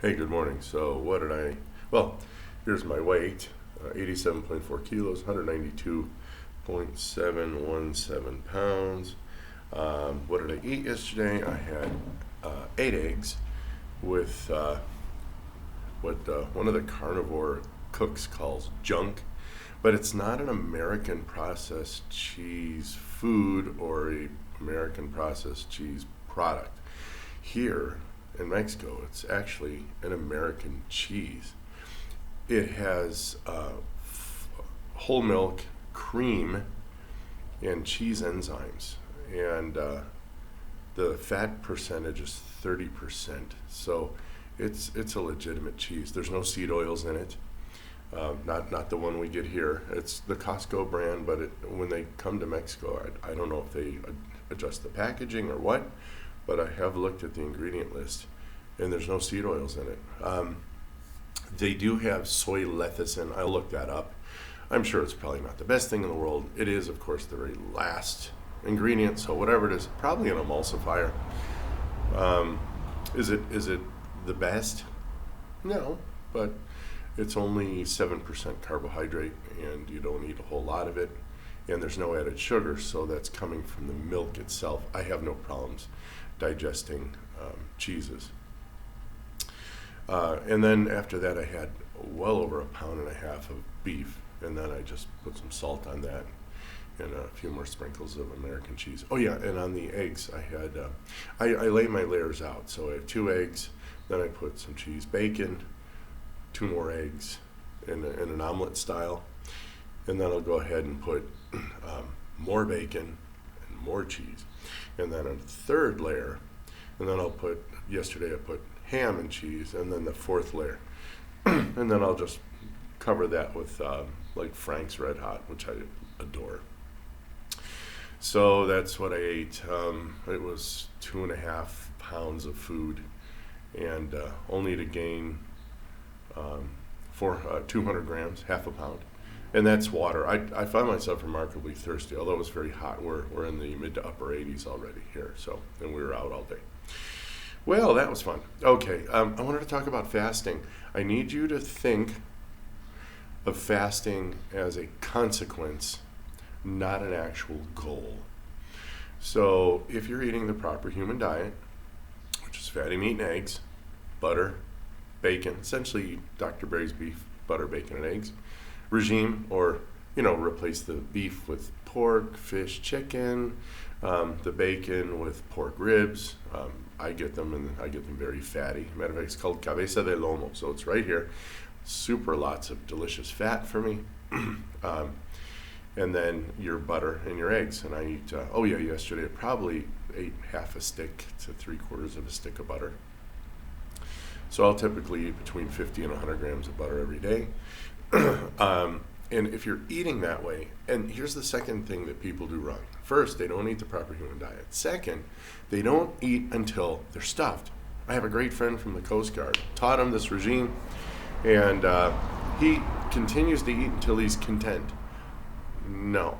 Hey, good morning. So, well, here's my weight 87.4 kilos, 192.717 pounds. What did I eat yesterday? I had 8 eggs with what one of the carnivore cooks calls junk, but it's not an American processed cheese food or a American processed cheese product. Here in Mexico, it's actually an American cheese. It has whole milk, cream, and cheese enzymes, and the fat percentage is 30%. So it's a legitimate cheese. There's no seed oils in it. Not the one we get here. It's the Costco brand, but when they come to Mexico, I don't know if they adjust the packaging or what, but I have looked at the ingredient list, and there's no seed oils in it. They do have soy lecithin. I'll look that up. I'm sure it's probably not the best thing in the world. It is, of course, the very last ingredient, so whatever it is, probably an emulsifier. Is it the best? No, but it's only 7% carbohydrate, and you don't eat a whole lot of it, and there's no added sugar, so that's coming from the milk itself. I have no problems digesting cheeses. And then after that, I had well over a pound and a half of beef, and then I just put some salt on that and a few more sprinkles of American cheese. Oh yeah, and on the eggs, I lay my layers out. So I have 2 eggs, then I put some cheese, bacon, 2 more eggs in an omelet style, and then I'll go ahead and put more bacon and more cheese, and then a third layer, and then yesterday I put ham and cheese, and then the fourth layer, and then I'll just cover that with like Frank's Red Hot, which I adore. So that's what I ate. It was 2.5 pounds of food, and only to gain 200 grams, half a pound. And that's water. I find myself remarkably thirsty, although it was very hot. We're in the mid to upper 80s already here, so, and we were out all day. Well, that was fun. Okay, I wanted to talk about fasting. I need you to think of fasting as a consequence, not an actual goal. So if you're eating the proper human diet, which is fatty meat and eggs, butter, bacon, essentially Dr. Berry's beef, butter, bacon, and eggs regime, or replace the beef with pork, fish, chicken, the bacon with pork ribs. I get them, and I get them very fatty. Matter of fact, it's called cabeza de lomo, so it's right here. Super lots of delicious fat for me. And then your butter and your eggs. And I eat, yesterday I probably ate half a stick to 3/4 of a stick of butter. So I'll typically eat between 50 and 100 grams of butter every day. And if you're eating that way, and here's the second thing that people do wrong. First, they don't eat the proper human diet. Second, they don't eat until they're stuffed. I have a great friend from the Coast Guard, taught him this regime, and he continues to eat until he's content. No,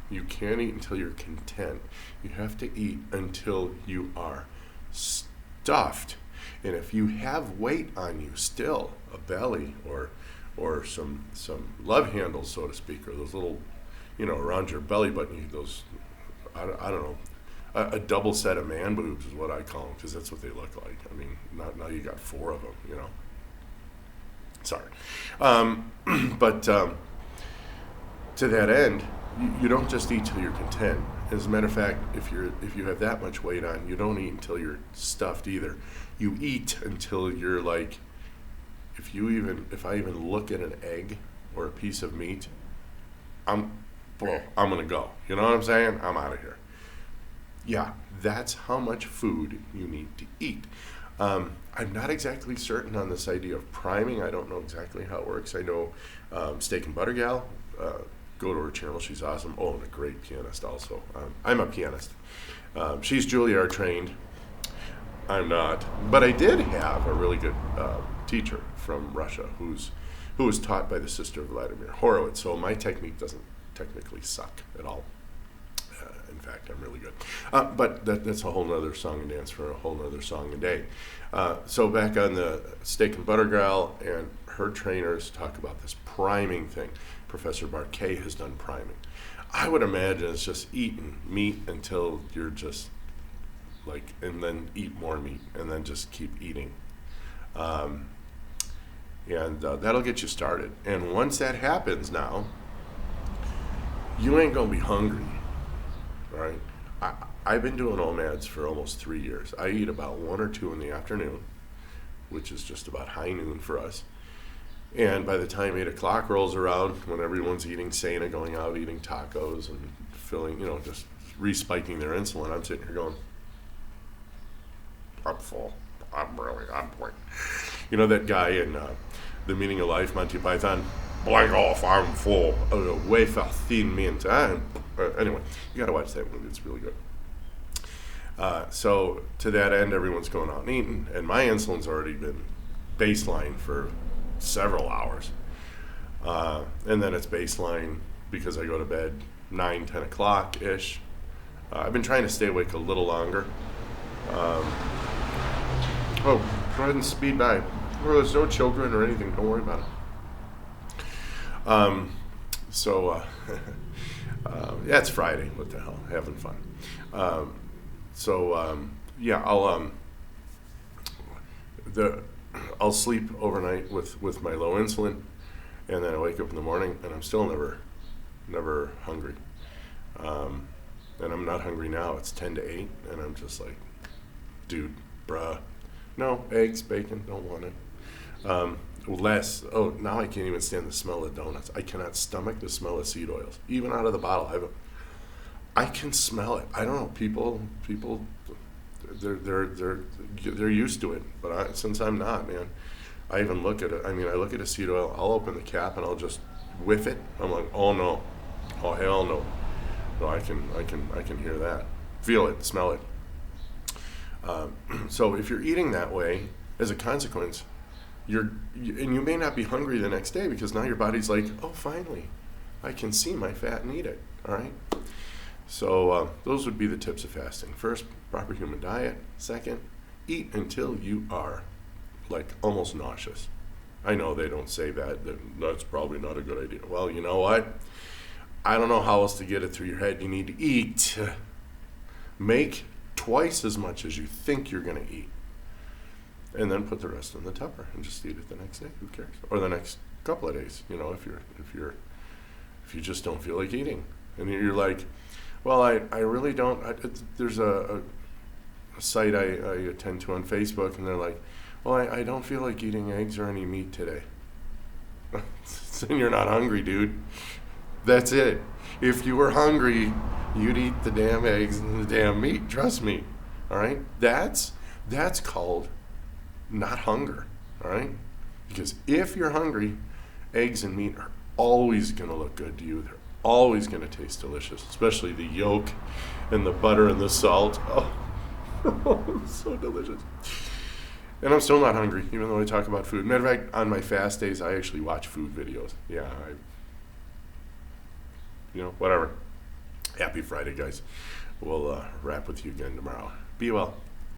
you can't eat until you're content. You have to eat until you are stuffed. And if you have weight on you still, a belly or some love handles, so to speak, or those little, around your belly button, those, I don't know, a double set of man boobs is what I call them, because that's what they look like. I mean, now you got 4 of them, Sorry. But to that end, you don't just eat till you're content. As a matter of fact, if you have that much weight on, you don't eat until you're stuffed either. You eat until you're like, if I even look at an egg or a piece of meat, I'm gonna go. You know what I'm saying? I'm out of here. Yeah, that's how much food you need to eat. I'm not exactly certain on this idea of priming. I don't know exactly how it works. I know Steak and Butter Gal, go to her channel. She's awesome. Oh, and a great pianist also. I'm a pianist. She's Juilliard trained. I'm not. But I did have a really good teacher from Russia who was taught by the sister of Vladimir Horowitz. So my technique doesn't technically suck at all. In fact. I'm really good. But that's a whole nother song and dance for a whole nother song and day. So back on the steak and butter gal, and her trainers talk about this priming thing. Professor Barquet has done priming. I would imagine it's just eating meat until you're just like, and then eat more meat, and then just keep eating. And that'll get you started. And once that happens now, you ain't going to be hungry, all right? I've been doing OMADs for almost 3 years. I eat about 1 or 2 in the afternoon, which is just about high noon for us. And by the time 8 o'clock rolls around, when everyone's eating cena, going out eating tacos and filling, just respiking their insulin, I'm sitting here going, I'm full. I'm full. You know that guy in The Meaning of Life, Monty Python? Blank off, I'm full. Way for thin mint. Anyway, you got to watch that movie. It's really good. So to that end, everyone's going out and eating, and my insulin's already been baseline for several hours. And then it's baseline because I go to bed 9, 10 o'clock-ish. I've been trying to stay awake a little longer. Go ahead and speed by. Well, there's no children or anything. Don't worry about it. Yeah, it's Friday. What the hell? Having fun. I'll sleep overnight with my low insulin, and then I wake up in the morning, and I'm still never hungry. And I'm not hungry now. It's 10 to 8, and I'm just like, dude, bruh. No, eggs, bacon, don't want it. Now I can't even stand the smell of donuts. I cannot stomach the smell of seed oils, even out of the bottle. I can smell it. I don't know. People, they're used to it, but since I'm not, man, I even look at it. I mean, I look at a seed oil. I'll open the cap and I'll just whiff it. I'm like, oh no, oh hell no. No, I can hear that, feel it, smell it. So if you're eating that way, as a consequence, and you may not be hungry the next day because now your body's like, oh, finally, I can see my fat and eat it. All right. So those would be the tips of fasting. First, proper human diet. Second, eat until you are like almost nauseous. I know they don't say that. That's probably not a good idea. Well, you know what? I don't know how else to get it through your head. You need to eat. Make twice as much as you think you're going to eat. And then put the rest in the Tupper and just eat it the next day. Who cares? Or the next couple of days, if you just don't feel like eating. And you're like, well, I really don't. There's a site I attend to on Facebook, and they're like, well, I don't feel like eating eggs or any meat today. Then you're not hungry, dude. That's it. If you were hungry, you'd eat the damn eggs and the damn meat. Trust me. All right? That's called not hunger. All right? Because if you're hungry, eggs and meat are always going to look good to you. They're always going to taste delicious, especially the yolk and the butter and the salt. Oh, so delicious. And I'm still not hungry, even though I talk about food. Matter of fact, on my fast days, I actually watch food videos. Yeah, whatever. Happy Friday, guys. We'll wrap with you again tomorrow. Be well.